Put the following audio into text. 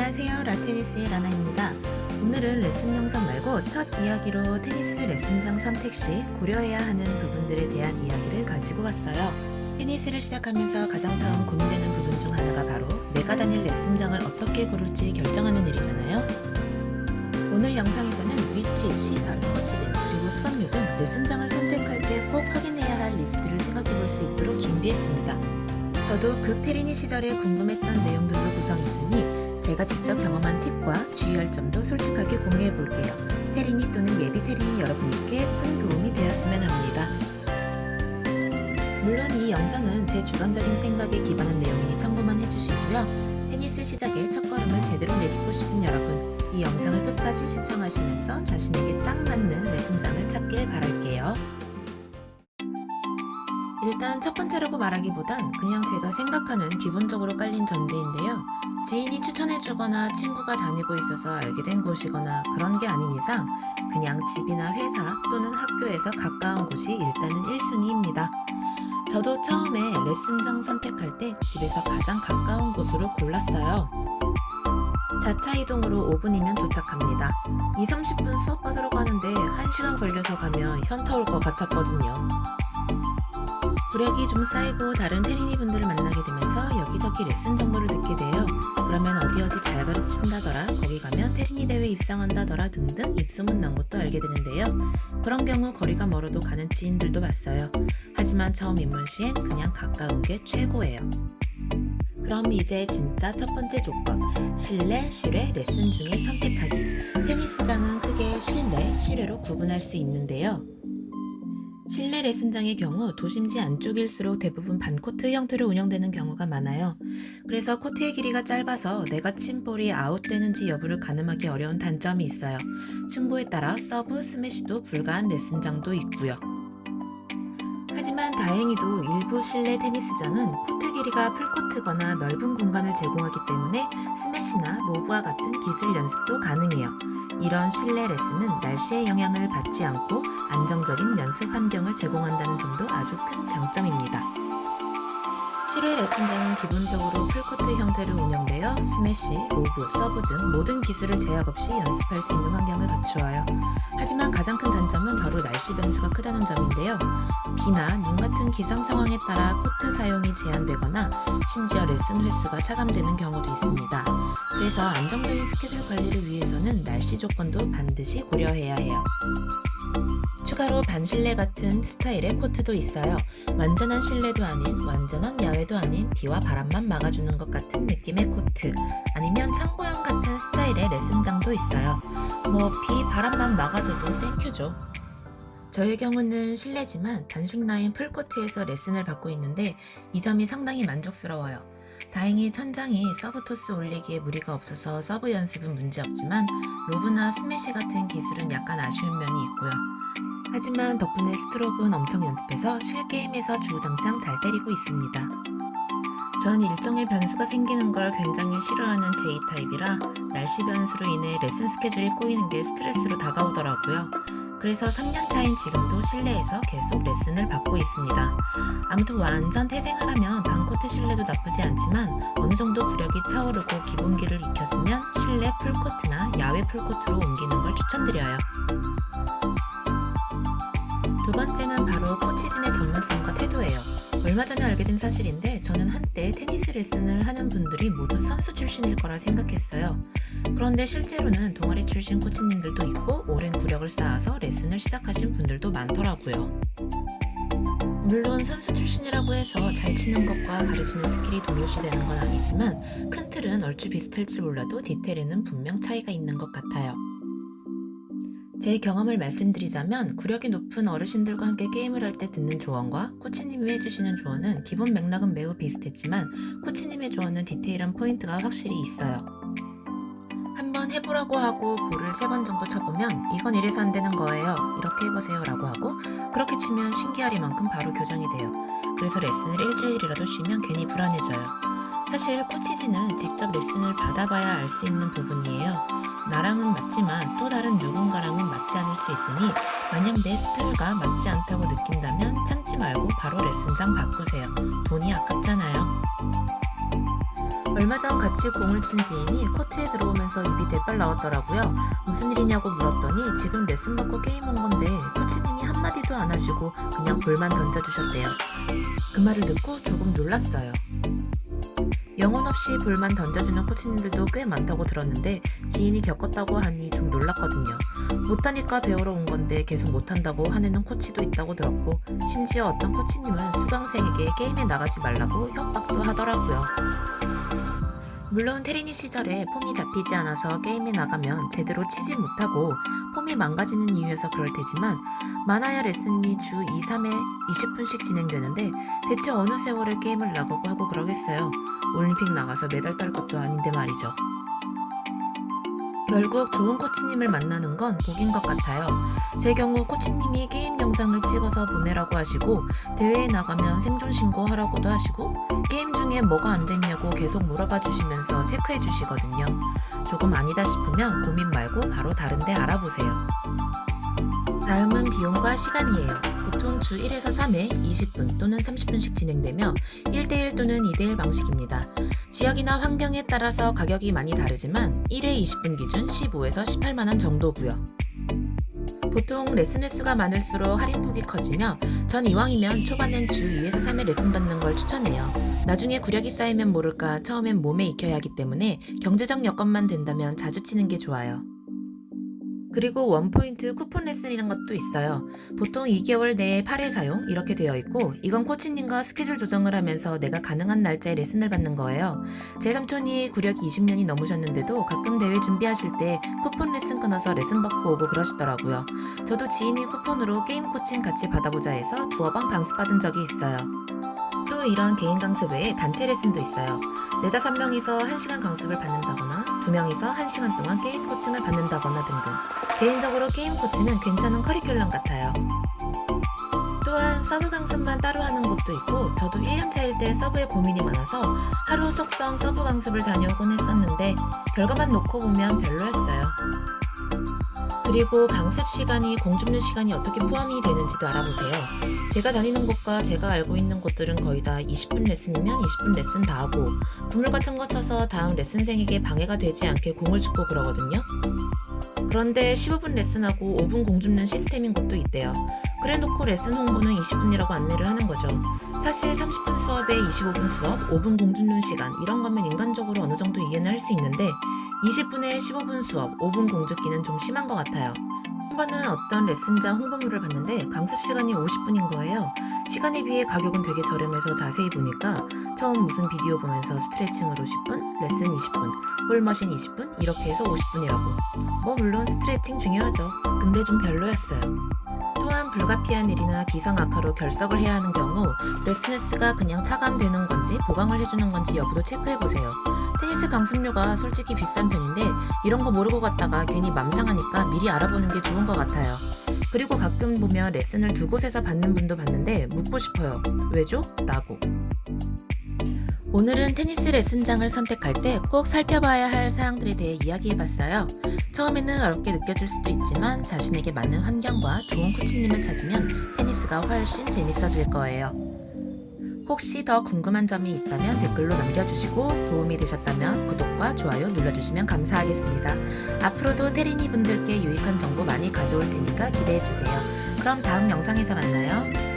안녕하세요, 라테니스의 라나입니다. 오늘은 레슨 영상 말고 첫 이야기로 테니스 레슨장 선택 시 고려해야 하는 부분들에 대한 이야기를 가지고 왔어요. 테니스를 시작하면서 가장 처음 고민되는 부분 중 하나가 바로 내가 다닐 레슨장을 어떻게 고를지 결정하는 일이잖아요. 오늘 영상에서는 위치, 시설, 코치진, 그리고 수강료 등 레슨장을 선택할 때 꼭 확인해야 할 리스트를 생각해 볼 수 있도록 준비했습니다. 저도 극테린이 시절에 궁금했던 내용들로 구성했으니 제가 직접 경험한 팁과 주의할 점도 솔직하게 공유해 볼게요. 테린이 또는 예비 테린이 여러분께 큰 도움이 되었으면 합니다. 물론 이 영상은 제 주관적인 생각에 기반한 내용이니 참고만 해주시고요. 테니스 시작에 첫걸음을 제대로 내딛고 싶은 여러분, 이 영상을 끝까지 시청하시면서 자신에게 딱 맞는 레슨장을 찾길 바랄게요. 일단 첫 번째라고 말하기보단 그냥 제가 생각하는 기본적으로 깔린 전제인데요. 지인이 추천해주거나 친구가 다니고 있어서 알게 된 곳이거나 그런 게 아닌 이상 그냥 집이나 회사 또는 학교에서 가까운 곳이 일단은 1순위입니다. 저도 처음에 레슨장 선택할 때 집에서 가장 가까운 곳으로 골랐어요. 자차 이동으로 5분이면 도착합니다. 20-30분 수업 받으러 가는데 1시간 걸려서 가면 현타 올 것 같았거든요. 구력이 좀 쌓이고 다른 테린이 분들을 만나게 되면서 여기저기 레슨 정보를 듣게 돼요. 그러면 어디 잘 가르친다더라, 거기 가면 테린이 대회 입상한다더라 등등 입소문 난 것도 알게 되는데요. 그런 경우 거리가 멀어도 가는 지인들도 봤어요. 하지만 처음 입문 시엔 그냥 가까운 게 최고예요. 그럼 이제 진짜 첫 번째 조건, 실내, 실외 레슨 중에 선택하기. 테니스장은 크게 실내, 실외로 구분할 수 있는데요. 실내 레슨장의 경우 도심지 안쪽일수록 대부분 반코트 형태로 운영되는 경우가 많아요. 그래서 코트의 길이가 짧아서 내가 친 볼이 아웃되는지 여부를 가늠하기 어려운 단점이 있어요. 층고에 따라 서브, 스매시도 불가한 레슨장도 있고요. 하지만 다행히도 일부 실내 테니스장은 코트 길이가 풀코트거나 넓은 공간을 제공하기 때문에 스매시나 로브와 같은 기술 연습도 가능해요. 이런 실내 레슨은 날씨의 영향을 받지 않고 안정적인 연습 환경을 제공한다는 점도 아주 큰 장점입니다. 실외 레슨장은 기본적으로 풀코트 형태로 운영되어 스매시, 로브, 서브 등 모든 기술을 제약 없이 연습할 수 있는 환경을 갖추어요. 하지만 가장 큰 단점은 바로 날씨 변수가 크다는 점인데요. 비나 눈 같은 기상 상황에 따라 코트 사용이 제한되거나 심지어 레슨 횟수가 차감되는 경우도 있습니다. 그래서 안정적인 스케줄 관리를 위해서는 날씨 조건도 반드시 고려해야 해요. 추가로 반실내 같은 스타일의 코트도 있어요. 완전한 실내도 아닌 완전한 야외도 아닌 비와 바람만 막아주는 것 같은 느낌의 코트, 아니면 창고형 같은 스타일의 레슨장도 있어요. 비, 바람만 막아줘도 땡큐죠. 저의 경우는 실내지만 단식 라인 풀코트에서 레슨을 받고 있는데 이 점이 상당히 만족스러워요. 다행히 천장이 서브 토스 올리기에 무리가 없어서 서브 연습은 문제없지만 로브나 스매시 같은 기술은 약간 아쉬운 면이 있고요. 하지만 덕분에 스트로크는 엄청 연습해서 실게임에서 주구장창 잘 때리고 있습니다. 전 일정의 변수가 생기는 걸 굉장히 싫어하는 J타입이라 날씨 변수로 인해 레슨 스케줄이 꼬이는 게 스트레스로 다가오더라고요. 그래서 3년 차인 지금도 실내에서 계속 레슨을 받고 있습니다. 아무튼 완전 태생하라면 반코트 실내도 나쁘지 않지만 어느 정도 구력이 차오르고 기본기를 익혔으면 실내 풀코트나 야외 풀코트로 옮기는 걸 추천드려요. 두 번째는 바로 코치진의 전문성과 태도예요. 얼마 전에 알게 된 사실인데 저는 한때 테니스 레슨을 하는 분들이 모두 선수 출신일 거라 생각했어요. 그런데 실제로는 동아리 출신 코치님들도 있고 오랜 구력을 쌓아서 레슨을 시작하신 분들도 많더라고요. 물론 선수 출신이라고 해서 잘 치는 것과 가르치는 스킬이 동일시되는 건 아니지만 큰 틀은 얼추 비슷할지 몰라도 디테일에는 분명 차이가 있는 것 같아요. 제 경험을 말씀드리자면 구력이 높은 어르신들과 함께 게임을 할 때 듣는 조언과 코치님이 해주시는 조언은 기본 맥락은 매우 비슷했지만 코치님의 조언은 디테일한 포인트가 확실히 있어요. 한번 해보라고 하고 볼을 3번 정도 쳐보면 이건 이래서 안 되는 거예요, 이렇게 해보세요 라고 하고 그렇게 치면 신기하리만큼 바로 교정이 돼요. 그래서 레슨을 일주일이라도 쉬면 괜히 불안해져요. 사실 코치진은 직접 레슨을 받아봐야 알 수 있는 부분이에요. 나랑은 맞지만 또 다른 누군가랑은 맞지 않을 수 있으니 만약 내 스타일과 맞지 않다고 느낀다면 참지 말고 바로 레슨장 바꾸세요. 돈이 아깝잖아요. 얼마 전 같이 공을 친 지인이 코트에 들어오면서 입이 대빨 나왔더라고요. 무슨 일이냐고 물었더니 지금 레슨 받고 게임 온 건데 코치님이 한마디도 안 하시고 그냥 볼만 던져주셨대요. 그 말을 듣고 조금 놀랐어요. 영혼 없이 볼만 던져주는 코치님들도 꽤 많다고 들었는데 지인이 겪었다고 하니 좀 놀랐거든요. 못하니까 배우러 온 건데 계속 못한다고 화내는 코치도 있다고 들었고 심지어 어떤 코치님은 수강생에게 게임에 나가지 말라고 협박도 하더라고요. 물론 테린이 시절에 폼이 잡히지 않아서 게임에 나가면 제대로 치지 못하고 폼이 망가지는 이유여서 그럴 테지만 많아야 레슨이 주 2, 3회 20분씩 진행되는데 대체 어느 세월에 게임을 나가고 하고 그러겠어요. 올림픽 나가서 메달 딸 것도 아닌데 말이죠. 결국 좋은 코치님을 만나는 건 복인 것 같아요. 제 경우 코치님이 게임 영상을 찍어서 보내라고 하시고 대회에 나가면 생존 신고하라고도 하시고 게임 중에 뭐가 안 됐냐고 계속 물어봐 주시면서 체크해 주시거든요. 조금 아니다 싶으면 고민 말고 바로 다른 데 알아보세요. 다음은 비용과 시간이에요. 보통 주 1에서 3회 20분 또는 30분씩 진행되며 1대1 또는 2대1 방식입니다. 지역이나 환경에 따라서 가격이 많이 다르지만 1회 20분 기준 15에서 18만원 정도고요. 보통 레슨 횟수가 많을수록 할인폭이 커지며 전 이왕이면 초반엔 주 2에서 3회 레슨 받는 걸 추천해요. 나중에 구력이 쌓이면 모를까 처음엔 몸에 익혀야 하기 때문에 경제적 여건만 된다면 자주 치는 게 좋아요. 그리고 원포인트 쿠폰 레슨이란 것도 있어요. 보통 2개월 내에 8회 사용 이렇게 되어 있고 이건 코치님과 스케줄 조정을 하면서 내가 가능한 날짜에 레슨을 받는 거예요. 제 삼촌이 구력이 20년이 넘으셨는데도 가끔 대회 준비하실 때 쿠폰 레슨 끊어서 레슨 받고 오고 그러시더라고요. 저도 지인이 쿠폰으로 게임 코칭 같이 받아보자 해서 두어 번 강습받은 적이 있어요. 또 이런 개인 강습 외에 단체 레슨도 있어요. 4~5명이서 1시간 강습을 받는다거나 2명이서 1시간 동안 게임 코칭을 받는다거나 등등. 개인적으로 게임 코칭은 괜찮은 커리큘럼 같아요. 또한 서브 강습만 따로 하는 곳도 있고 저도 1년차일 때 서브에 고민이 많아서 하루 속성 서브 강습을 다녀오곤 했었는데 결과만 놓고 보면 별로였어요. 그리고 강습 시간이 공 줍는 시간이 어떻게 포함이 되는지도 알아보세요. 제가 다니는 곳과 제가 알고 있는 곳들은 거의 다 20분 레슨이면 20분 레슨 다 하고 그물 같은 거 쳐서 다음 레슨생에게 방해가 되지 않게 공을 줍고 그러거든요. 그런데 15분 레슨하고 5분 공 줍는 시스템인 곳도 있대요. 그래놓고 레슨 홍보는 20분이라고 안내를 하는 거죠. 사실 30분 수업에 25분 수업, 5분 공 줍는 시간 이런 거면 인간적으로 어느 정도 이해는 할 수 있는데 20분에 15분 수업, 5분 공 줍기는 좀 심한 것 같아요. 한 번은 어떤 레슨장 홍보물을 봤는데 강습 시간이 50분인 거예요. 시간에 비해 가격은 되게 저렴해서 자세히 보니까 처음 무슨 비디오 보면서 스트레칭으로 10분, 레슨 20분, 홀머신 20분 이렇게 해서 50분이라고. 뭐 물론 스트레칭 중요하죠. 근데 좀 별로였어요. 또한 불가피한 일이나 기상 악화로 결석을 해야 하는 경우 레슨 횟수가 그냥 차감되는 건지 보강을 해주는 건지 여부도 체크해보세요. 테니스 강습료가 솔직히 비싼 편인데 이런 거 모르고 갔다가 괜히 맘상하니까 미리 알아보는 게 좋은 것 같아요. 그리고 가끔 보면 레슨을 두 곳에서 받는 분도 봤는데 묻고 싶어요. 왜죠? 라고. 오늘은 테니스 레슨장을 선택할 때 꼭 살펴봐야 할 사항들에 대해 이야기해봤어요. 처음에는 어렵게 느껴질 수도 있지만 자신에게 맞는 환경과 좋은 코치님을 찾으면 테니스가 훨씬 재밌어질 거예요. 혹시 더 궁금한 점이 있다면 댓글로 남겨주시고 도움이 되셨다면 구독과 좋아요 눌러주시면 감사하겠습니다. 앞으로도 테린이 분들께 유익한 정보 많이 가져올 테니까 기대해주세요. 그럼 다음 영상에서 만나요.